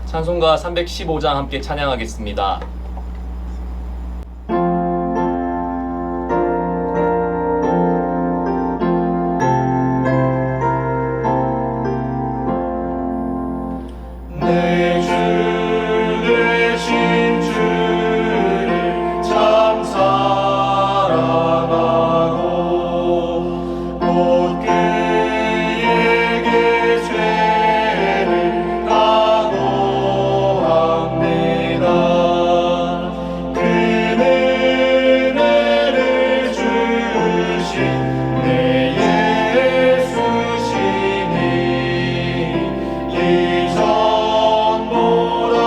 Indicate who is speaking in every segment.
Speaker 1: 찬송가 315장 함께 찬양하겠습니다.
Speaker 2: 내 주 되신 주를 참 사랑하고 곧 그에게 죄를 각오합니다. 그는 은혜를 주신 내 예수시니 이전보다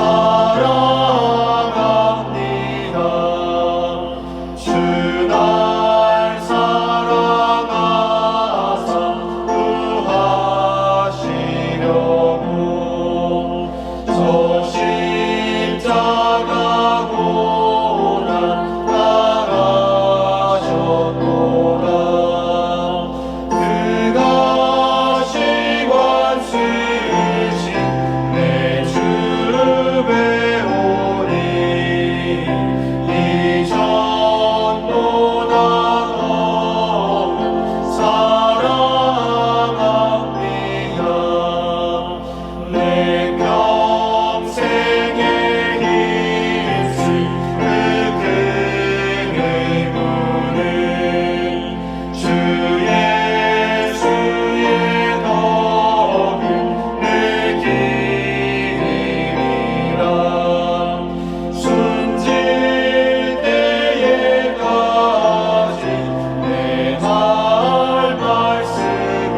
Speaker 2: 사랑합니다. 주 날 사랑하사 구하시려고 저 십자가 고난 당하셨도다. 그가 시관 쓰신 내 주 배우니 이전보다 더욱 사랑합니다. 내 평생의 힘쓸 그 큰 의무는 주 예수의 덕을 느끼리라. 숨질 때에까지 내 할 말씀은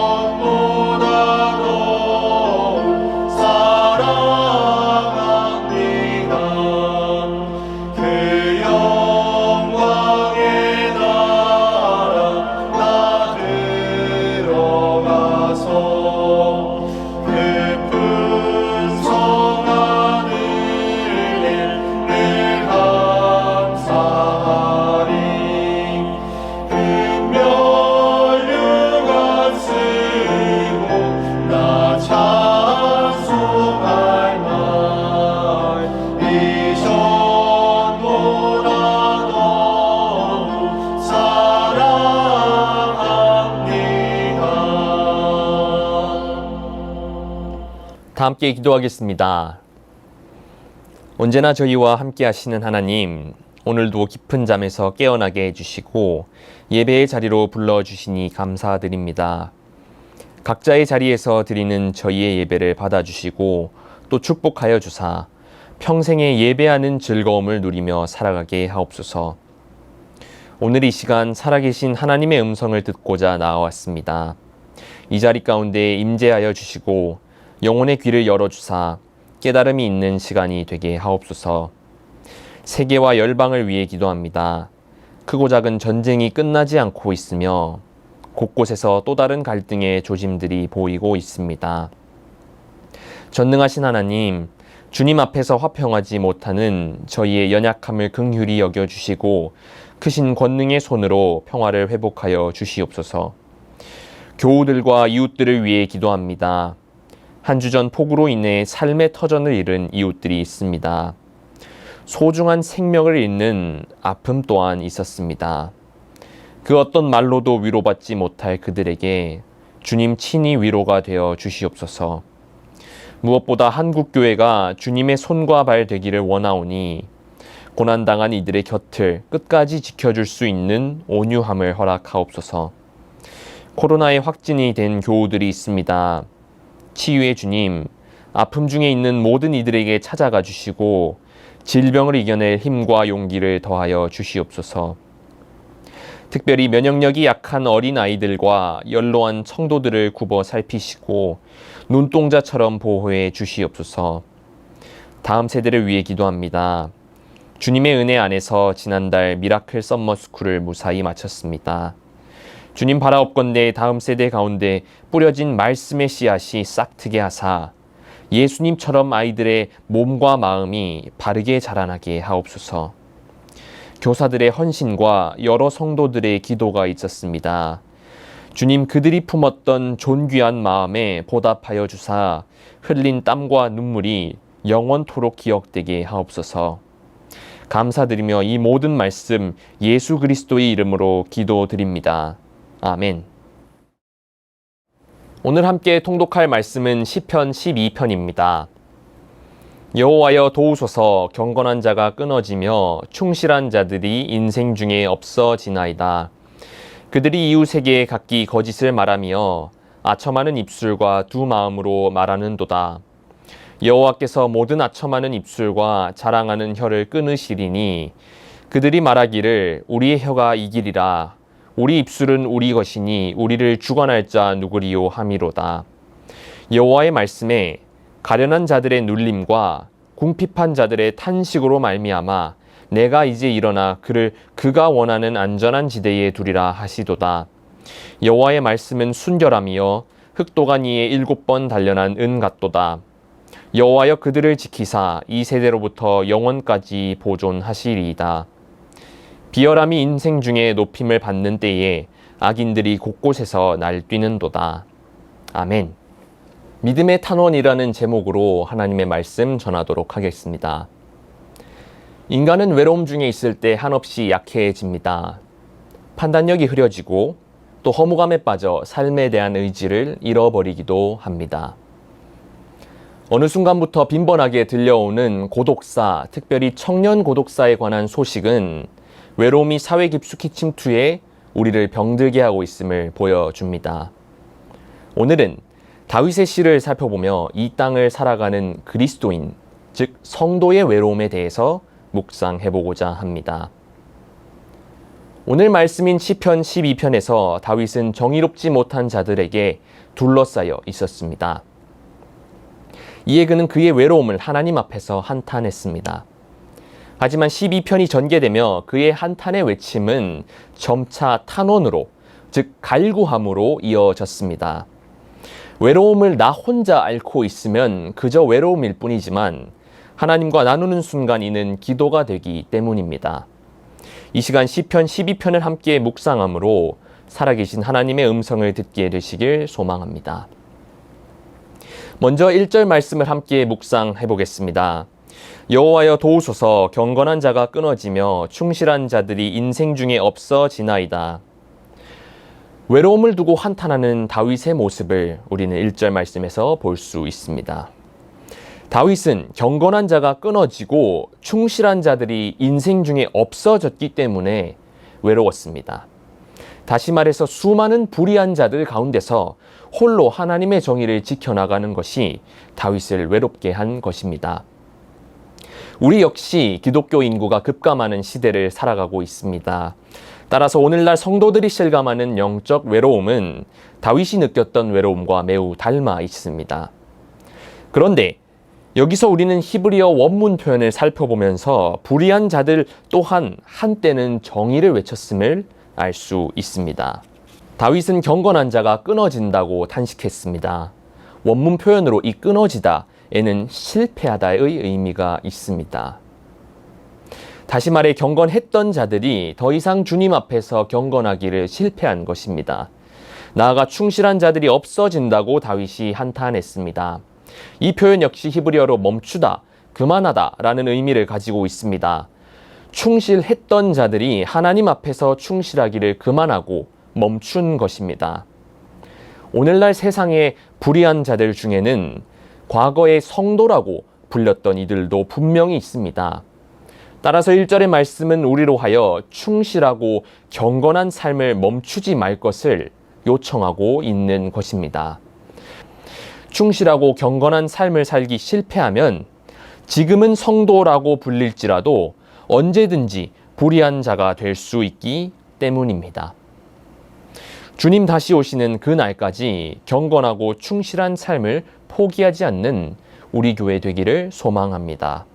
Speaker 2: 이전보다 더욱 사랑합니다. 그 영광의 나라 나 들어가서 깊은 성 하늘에 늘 감사하리. 금멸류관 쓰고 나 찬송할 날 이전보다 더욱 사랑합니다.
Speaker 1: 다 함께 기도하겠습니다. 언제나 저희와 함께 하시는 하나님, 오늘도 깊은 잠에서 깨어나게 해주시고 예배의 자리로 불러주시니 감사드립니다. 각자의 자리에서 드리는 저희의 예배를 받아주시고 또 축복하여 주사 평생에 예배하는 즐거움을 누리며 살아가게 하옵소서. 오늘 이 시간 살아계신 하나님의 음성을 듣고자 나와왔습니다. 이 자리 가운데 임재하여 주시고 영혼의 귀를 열어주사 깨달음이 있는 시간이 되게 하옵소서. 세계와 열방을 위해 기도합니다. 크고 작은 전쟁이 끝나지 않고 있으며 곳곳에서 또 다른 갈등의 조짐들이 보이고 있습니다. 전능하신 하나님, 주님 앞에서 화평하지 못하는 저희의 연약함을 긍휼히 여겨주시고 크신 권능의 손으로 평화를 회복하여 주시옵소서. 교우들과 이웃들을 위해 기도합니다. 한 주 전 폭우로 인해 삶의 터전을 잃은 이웃들이 있습니다. 소중한 생명을 잃는 아픔 또한 있었습니다. 그 어떤 말로도 위로받지 못할 그들에게 주님 친히 위로가 되어 주시옵소서. 무엇보다 한국교회가 주님의 손과 발 되기를 원하오니 고난당한 이들의 곁을 끝까지 지켜줄 수 있는 온유함을 허락하옵소서. 코로나에 확진이 된 교우들이 있습니다. 치유의 주님, 아픔 중에 있는 모든 이들에게 찾아가 주시고 질병을 이겨낼 힘과 용기를 더하여 주시옵소서. 특별히 면역력이 약한 어린 아이들과 연로한 청도들을 굽어 살피시고 눈동자처럼 보호해 주시옵소서. 다음 세대를 위해 기도합니다. 주님의 은혜 안에서 지난달 미라클 썸머스쿨을 무사히 마쳤습니다. 주님 바라옵건대 다음 세대 가운데 뿌려진 말씀의 씨앗이 싹트게 하사 예수님처럼 아이들의 몸과 마음이 바르게 자라나게 하옵소서. 교사들의 헌신과 여러 성도들의 기도가 있었습니다. 주님 그들이 품었던 존귀한 마음에 보답하여 주사 흘린 땀과 눈물이 영원토록 기억되게 하옵소서. 감사드리며 이 모든 말씀 예수 그리스도의 이름으로 기도드립니다. 아멘. 오늘 함께 통독할 말씀은 시편 12편입니다. 여호와여 도우소서. 경건한 자가 끊어지며 충실한 자들이 인생 중에 없어지나이다. 그들이 이웃에게 각기 거짓을 말하며 아첨하는 입술과 두 마음으로 말하는도다. 여호와께서 모든 아첨하는 입술과 자랑하는 혀를 끊으시리니 그들이 말하기를 우리의 혀가 이기리라. 우리 입술은 우리 것이니 우리를 주관할 자 누구리요 함이로다. 여호와의 말씀에 가련한 자들의 눌림과 궁핍한 자들의 탄식으로 말미암아 내가 이제 일어나 그를 그가 원하는 안전한 지대에 두리라 하시도다. 여호와의 말씀은 순결함이여 흑도간 위에 7번 단련한 은 같도다. 여호와여 그들을 지키사 이 세대로부터 영원까지 보존하시리이다. 비열함이 인생 중에 높임을 받는 때에 악인들이 곳곳에서 날뛰는도다. 아멘. 믿음의 탄원이라는 제목으로 하나님의 말씀 전하도록 하겠습니다. 인간은 외로움 중에 있을 때 한없이 약해집니다. 판단력이 흐려지고 또 허무감에 빠져 삶에 대한 의지를 잃어버리기도 합니다. 어느 순간부터 빈번하게 들려오는 고독사, 특별히 청년 고독사에 관한 소식은 외로움이 사회 깊숙이 침투해 우리를 병들게 하고 있음을 보여줍니다. 오늘은 다윗의 시를 살펴보며 이 땅을 살아가는 그리스도인, 즉 성도의 외로움에 대해서 묵상해보고자 합니다. 오늘 말씀인 시편 12편에서 다윗은 정의롭지 못한 자들에게 둘러싸여 있었습니다. 이에 그는 그의 외로움을 하나님 앞에서 한탄했습니다. 하지만 12편이 전개되며 그의 한탄의 외침은 점차 탄원으로, 즉 갈구함으로 이어졌습니다. 외로움을 나 혼자 앓고 있으면 그저 외로움일 뿐이지만 하나님과 나누는 순간 이는 기도가 되기 때문입니다. 이 시간 시편 12편을 함께 묵상함으로 살아계신 하나님의 음성을 듣게 되시길 소망합니다. 먼저 1절 말씀을 함께 묵상해 보겠습니다. 여호와여 도우소서. 경건한 자가 끊어지며 충실한 자들이 인생 중에 없어지나이다. 외로움을 두고 한탄하는 다윗의 모습을 우리는 1절 말씀에서 볼 수 있습니다. 다윗은 경건한 자가 끊어지고 충실한 자들이 인생 중에 없어졌기 때문에 외로웠습니다. 다시 말해서 수많은 불의한 자들 가운데서 홀로 하나님의 정의를 지켜나가는 것이 다윗을 외롭게 한 것입니다. 우리 역시 기독교 인구가 급감하는 시대를 살아가고 있습니다. 따라서 오늘날 성도들이 실감하는 영적 외로움은 다윗이 느꼈던 외로움과 매우 닮아 있습니다. 그런데 여기서 우리는 히브리어 원문 표현을 살펴보면서 불의한 자들 또한 한때는 정의를 외쳤음을 알 수 있습니다. 다윗은 경건한 자가 끊어진다고 탄식했습니다. 원문 표현으로 이 끊어지다에는 실패하다의 의미가 있습니다. 다시 말해 경건했던 자들이 더 이상 주님 앞에서 경건하기를 실패한 것입니다. 나아가 충실한 자들이 없어진다고 다윗이 한탄했습니다. 이 표현 역시 히브리어로 멈추다, 그만하다 라는 의미를 가지고 있습니다. 충실했던 자들이 하나님 앞에서 충실하기를 그만하고 멈춘 것입니다. 오늘날 세상의 불의한 자들 중에는 과거의 성도라고 불렸던 이들도 분명히 있습니다. 따라서 1절의 말씀은 우리로 하여 충실하고 경건한 삶을 멈추지 말 것을 요청하고 있는 것입니다. 충실하고 경건한 삶을 살기 실패하면 지금은 성도라고 불릴지라도 언제든지 불의한 자가 될 수 있기 때문입니다. 주님 다시 오시는 그 날까지 경건하고 충실한 삶을 포기하지 않는 우리 교회 되기를 소망합니다.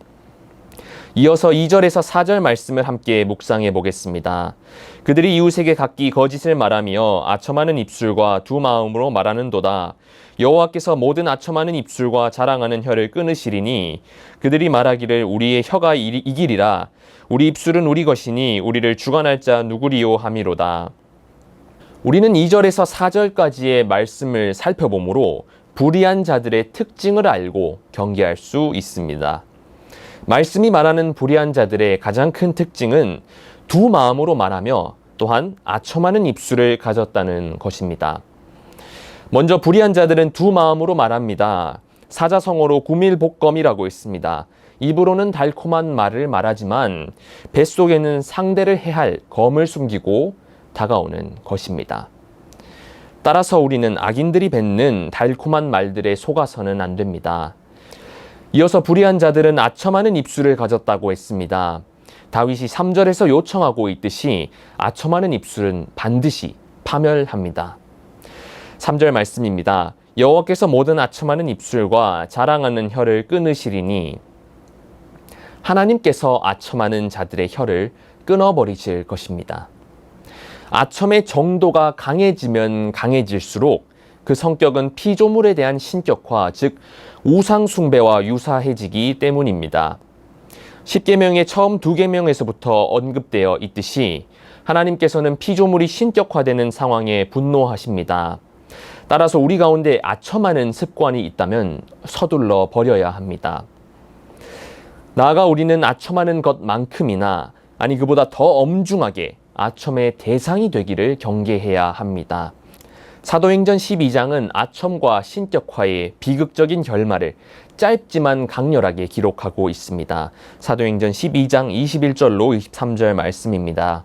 Speaker 1: 이어서 2절에서 4절 말씀을 함께 묵상해 보겠습니다. 그들이 이웃에게 각기 거짓을 말하며 아첨하는 입술과 두 마음으로 말하는도다. 여호와께서 모든 아첨하는 입술과 자랑하는 혀를 끊으시리니 그들이 말하기를 우리의 혀가 이기리라. 우리 입술은 우리 것이니 우리를 주관할 자 누구리요 함이로다. 우리는 2절에서 4절까지의 말씀을 살펴보므로 불의한 자들의 특징을 알고 경계할 수 있습니다. 말씀이 말하는 불의한 자들의 가장 큰 특징은 두 마음으로 말하며 또한 아첨하는 입술을 가졌다는 것입니다. 먼저 불의한 자들은 두 마음으로 말합니다. 사자성어로 구밀복검이라고 있습니다. 입으로는 달콤한 말을 말하지만 뱃속에는 상대를 해할 검을 숨기고 다가오는 것입니다. 따라서 우리는 악인들이 뱉는 달콤한 말들에 속아서는 안 됩니다. 이어서 불의한 자들은 아첨하는 입술을 가졌다고 했습니다. 다윗이 3절에서 요청하고 있듯이 아첨하는 입술은 반드시 파멸합니다. 3절 말씀입니다. 여호와께서 모든 아첨하는 입술과 자랑하는 혀를 끊으시리니 하나님께서 아첨하는 자들의 혀를 끊어버리실 것입니다. 아첨의 정도가 강해지면 강해질수록 그 성격은 피조물에 대한 신격화, 즉 우상 숭배와 유사해지기 때문입니다. 10계명의 처음 2계명에서부터 언급되어 있듯이 하나님께서는 피조물이 신격화되는 상황에 분노하십니다. 따라서 우리 가운데 아첨하는 습관이 있다면 서둘러 버려야 합니다. 나아가 우리는 아첨하는 것만큼이나 아니 그보다 더 엄중하게 아첨의 대상이 되기를 경계해야 합니다. 사도행전 12장은 아첨과 신격화의 비극적인 결말을 짧지만 강렬하게 기록하고 있습니다. 사도행전 12장 21절로 23절 말씀입니다.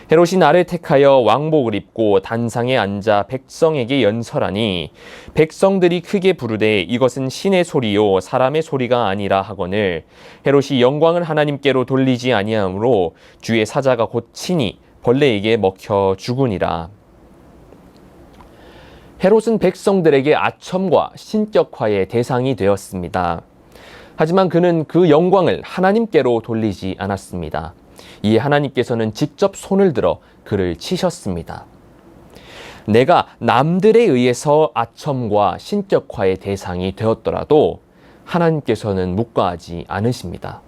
Speaker 1: 헤롯이 나를 택하여 왕복을 입고 단상에 앉아 백성에게 연설하니 백성들이 크게 부르되 이것은 신의 소리요 사람의 소리가 아니라 하거늘 헤롯이 영광을 하나님께로 돌리지 아니하므로 주의 사자가 곧 친히 벌레에게 먹혀 죽으니라. 헤롯은 백성들에게 아첨과 신격화의 대상이 되었습니다. 하지만 그는 그 영광을 하나님께로 돌리지 않았습니다. 이에 하나님께서는 직접 손을 들어 그를 치셨습니다. 내가 남들에 의해서 아첨과 신격화의 대상이 되었더라도 하나님께서는 묵과하지 않으십니다.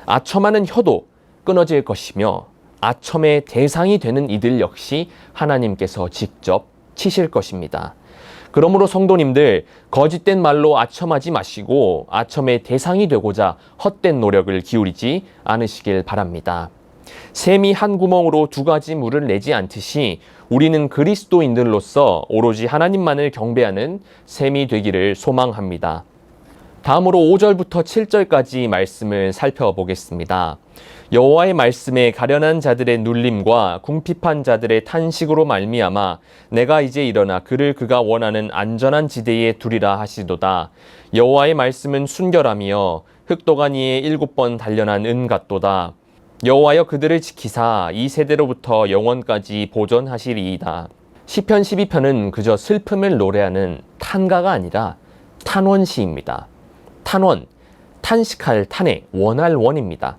Speaker 1: 아첨하는 혀도 끊어질 것이며 아첨의 대상이 되는 이들 역시 하나님께서 직접 치실 것입니다. 그러므로 성도님들, 거짓된 말로 아첨하지 마시고 아첨의 대상이 되고자 헛된 노력을 기울이지 않으시길 바랍니다. 샘이 한 구멍으로 두 가지 물을 내지 않듯이 우리는 그리스도인들로서 오로지 하나님만을 경배하는 샘이 되기를 소망합니다. 다음으로 5절부터 7절까지 말씀을 살펴보겠습니다. 여호와의 말씀에 가련한 자들의 눌림과 궁핍한 자들의 탄식으로 말미암아 내가 이제 일어나 그를 그가 원하는 안전한 지대에 두리라 하시도다. 여호와의 말씀은 순결하며 흑도가니에 7번 단련한 은 같도다. 여호와여 그들을 지키사 이 세대로부터 영원까지 보존하시리이다. 시편 12편은 그저 슬픔을 노래하는 탄가가 아니라 탄원시입니다. 탄원, 탄식할 탄의 원할 원입니다.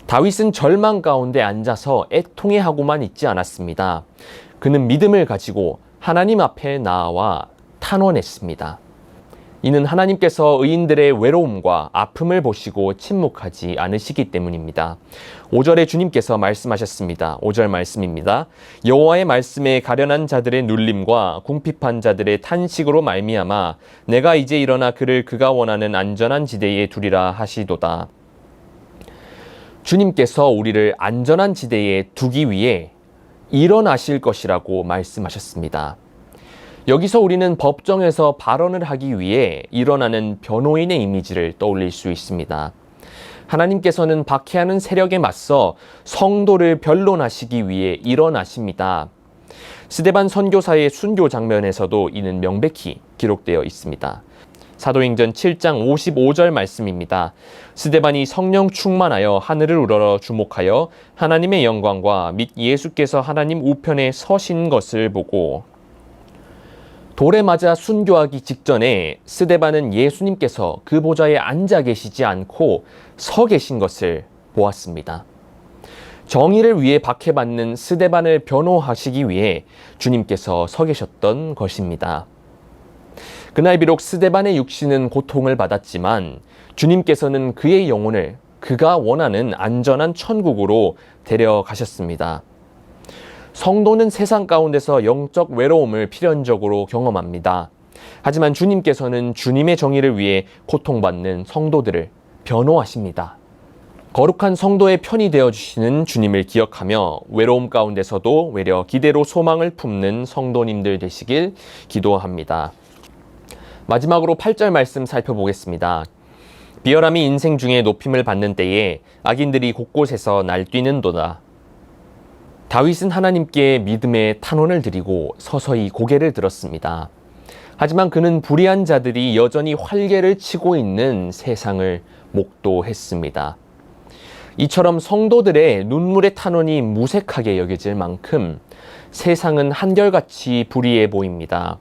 Speaker 1: 다윗은 절망 가운데 앉아서 애통해하고만 있지 않았습니다. 그는 믿음을 가지고 하나님 앞에 나아와 탄원했습니다. 이는 하나님께서 의인들의 외로움과 아픔을 보시고 침묵하지 않으시기 때문입니다. 5절에 주님께서 말씀하셨습니다. 5절 말씀입니다. 여호와의 말씀에 가련한 자들의 눌림과 궁핍한 자들의 탄식으로 말미암아 내가 이제 일어나 그를 그가 원하는 안전한 지대에 두리라 하시도다. 주님께서 우리를 안전한 지대에 두기 위해 일어나실 것이라고 말씀하셨습니다. 여기서 우리는 법정에서 발언을 하기 위해 일어나는 변호인의 이미지를 떠올릴 수 있습니다. 하나님께서는 박해하는 세력에 맞서 성도를 변론하시기 위해 일어나십니다. 스데반 선교사의 순교 장면에서도 이는 명백히 기록되어 있습니다. 사도행전 7장 55절 말씀입니다. 스데반이 성령 충만하여 하늘을 우러러 주목하여 하나님의 영광과 및 예수께서 하나님 우편에 서신 것을 보고 돌에 맞아 순교하기 직전에 스데반은 예수님께서 그 보좌에 앉아 계시지 않고 서 계신 것을 보았습니다. 정의를 위해 박해받는 스데반을 변호하시기 위해 주님께서 서 계셨던 것입니다. 그날 비록 스데반의 육신은 고통을 받았지만 주님께서는 그의 영혼을 그가 원하는 안전한 천국으로 데려가셨습니다. 성도는 세상 가운데서 영적 외로움을 필연적으로 경험합니다. 하지만 주님께서는 주님의 정의를 위해 고통받는 성도들을 변호하십니다. 거룩한 성도의 편이 되어주시는 주님을 기억하며 외로움 가운데서도 외려 기대로 소망을 품는 성도님들 되시길 기도합니다. 마지막으로 8절 말씀 살펴보겠습니다. 비열함이 인생 중에 높임을 받는 때에 악인들이 곳곳에서 날뛰는도다. 다윗은 하나님께 믿음의 탄원을 드리고 서서히 고개를 들었습니다. 하지만 그는 불의한 자들이 여전히 활개를 치고 있는 세상을 목도했습니다. 이처럼 성도들의 눈물의 탄원이 무색하게 여겨질 만큼 세상은 한결같이 불의해 보입니다.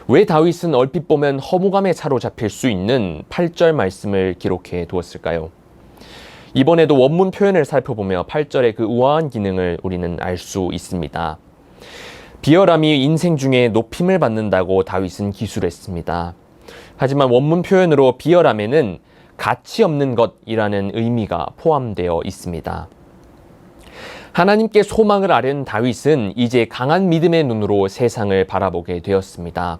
Speaker 1: 왜 다윗은 얼핏 보면 허무감에 사로잡힐 수 있는 8절 말씀을 기록해 두었을까요? 이번에도 원문 표현을 살펴보며 8절의 그 우아한 기능을 우리는 알 수 있습니다. 비열함이 인생 중에 높임을 받는다고 다윗은 기술했습니다. 하지만 원문 표현으로 비열함에는 가치 없는 것이라는 의미가 포함되어 있습니다. 하나님께 소망을 아는 다윗은 이제 강한 믿음의 눈으로 세상을 바라보게 되었습니다.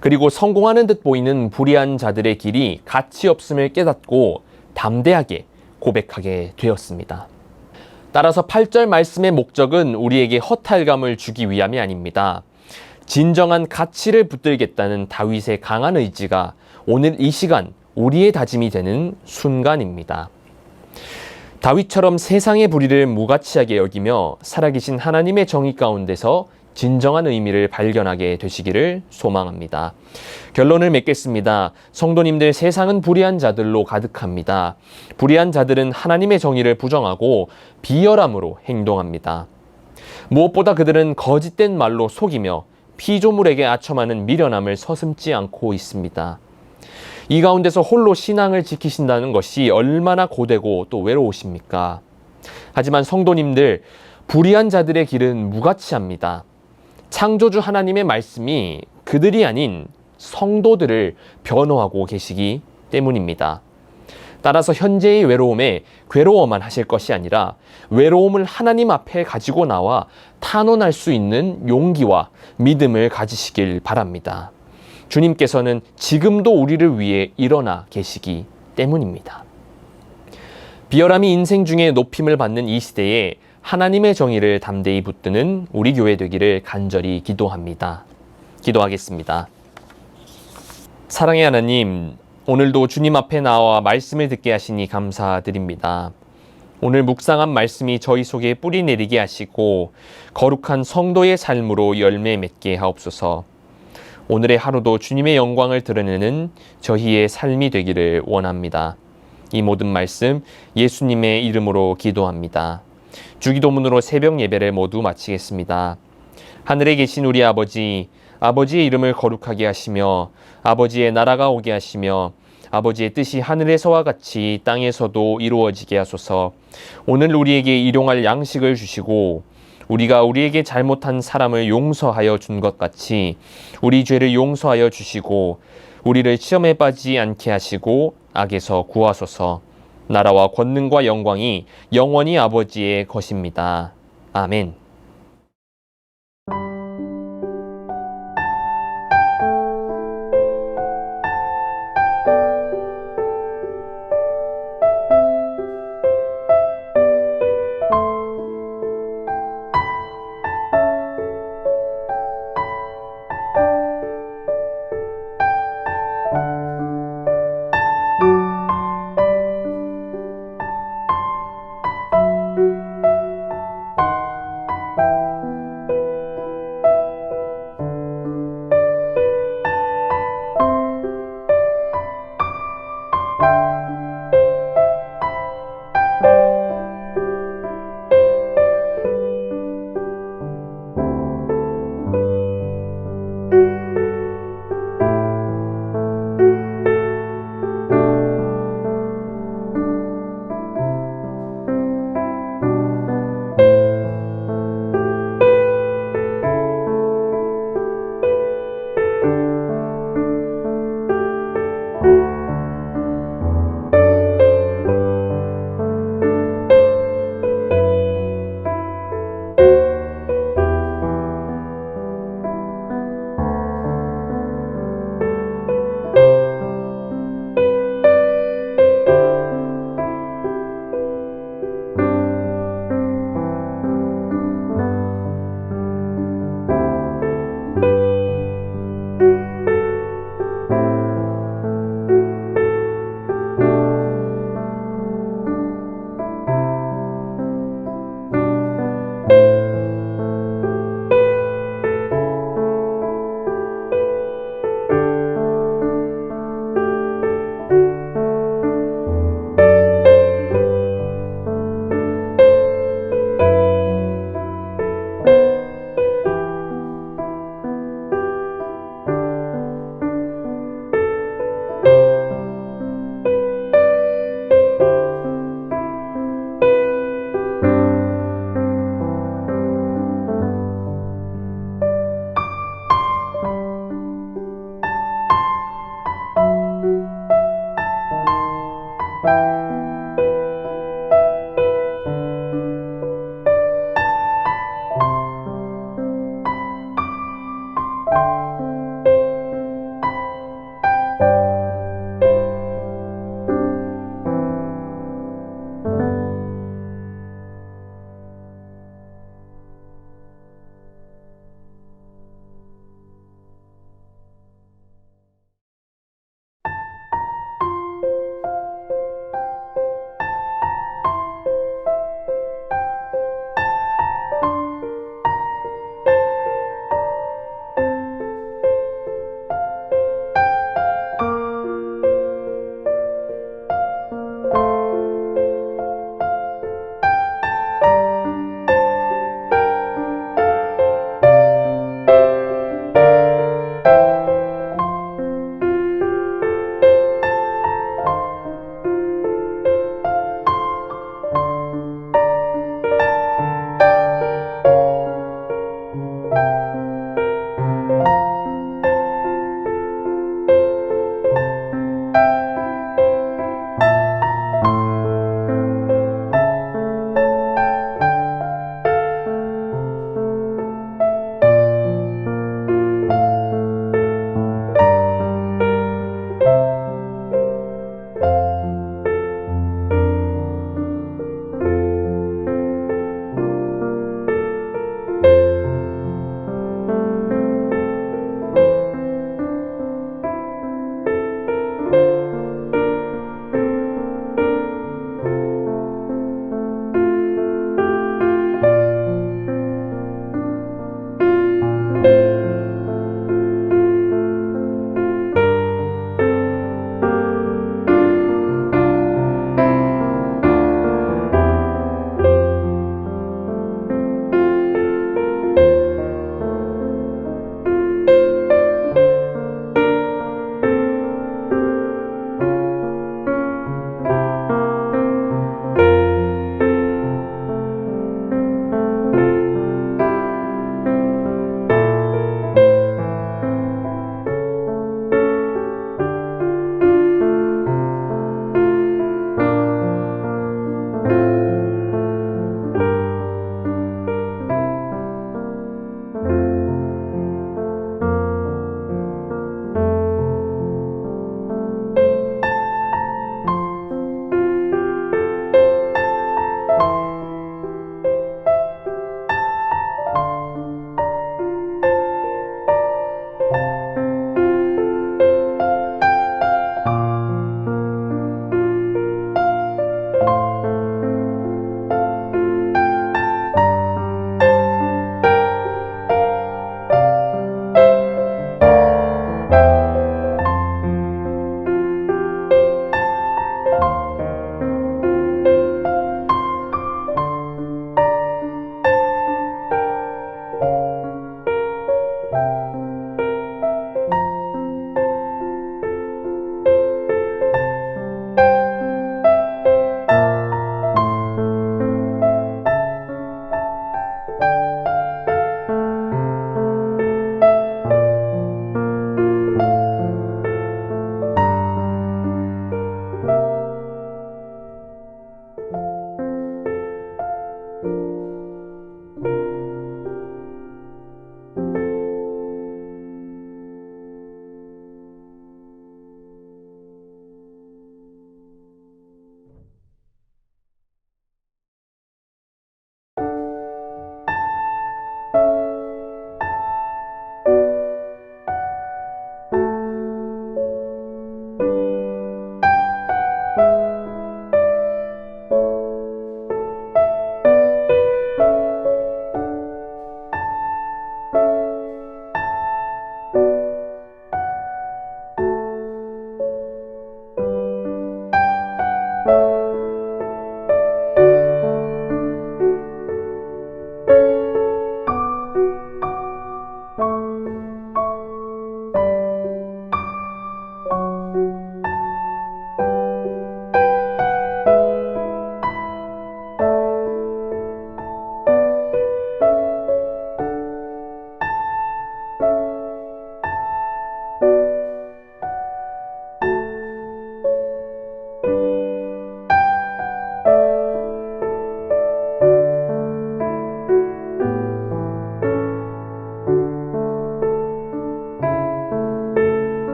Speaker 1: 그리고 성공하는 듯 보이는 불의한 자들의 길이 가치 없음을 깨닫고 담대하게 고백하게 되었습니다. 따라서 8절 말씀의 목적은 우리에게 허탈감을 주기 위함이 아닙니다. 진정한 가치를 붙들겠다는 다윗의 강한 의지가 오늘 이 시간 우리의 다짐이 되는 순간입니다. 다윗처럼 세상의 불의를 무가치하게 여기며 살아계신 하나님의 정의 가운데서 진정한 의미를 발견하게 되시기를 소망합니다. 결론을 맺겠습니다. 성도님들, 세상은 불의한 자들로 가득합니다. 불의한 자들은 하나님의 정의를 부정하고 비열함으로 행동합니다. 무엇보다 그들은 거짓된 말로 속이며 피조물에게 아첨하는 미련함을 서슴지 않고 있습니다. 이 가운데서 홀로 신앙을 지키신다는 것이 얼마나 고되고 또 외로우십니까? 하지만 성도님들, 불의한 자들의 길은 무가치합니다. 창조주 하나님의 말씀이 그들이 아닌 성도들을 변호하고 계시기 때문입니다. 따라서 현재의 외로움에 괴로워만 하실 것이 아니라 외로움을 하나님 앞에 가지고 나와 탄원할 수 있는 용기와 믿음을 가지시길 바랍니다. 주님께서는 지금도 우리를 위해 일어나 계시기 때문입니다. 비열함이 인생 중에 높임을 받는 이 시대에 하나님의 정의를 담대히 붙드는 우리 교회 되기를 간절히 기도합니다. 기도하겠습니다. 사랑의 하나님, 오늘도 주님 앞에 나와 말씀을 듣게 하시니 감사드립니다. 오늘 묵상한 말씀이 저희 속에 뿌리 내리게 하시고 거룩한 성도의 삶으로 열매 맺게 하옵소서. 오늘의 하루도 주님의 영광을 드러내는 저희의 삶이 되기를 원합니다. 이 모든 말씀 예수님의 이름으로 기도합니다. 주기도문으로 새벽 예배를 모두 마치겠습니다. 하늘에 계신 우리 아버지, 아버지의 이름을 거룩하게 하시며 아버지의 나라가 오게 하시며 아버지의 뜻이 하늘에서와 같이 땅에서도 이루어지게 하소서. 오늘 우리에게 일용할 양식을 주시고 우리가 우리에게 잘못한 사람을 용서하여 준 것 같이 우리 죄를 용서하여 주시고 우리를 시험에 빠지지 않게 하시고 악에서 구하소서. 나라와 권능과 영광이 영원히 아버지의 것입니다. 아멘.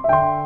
Speaker 2: 주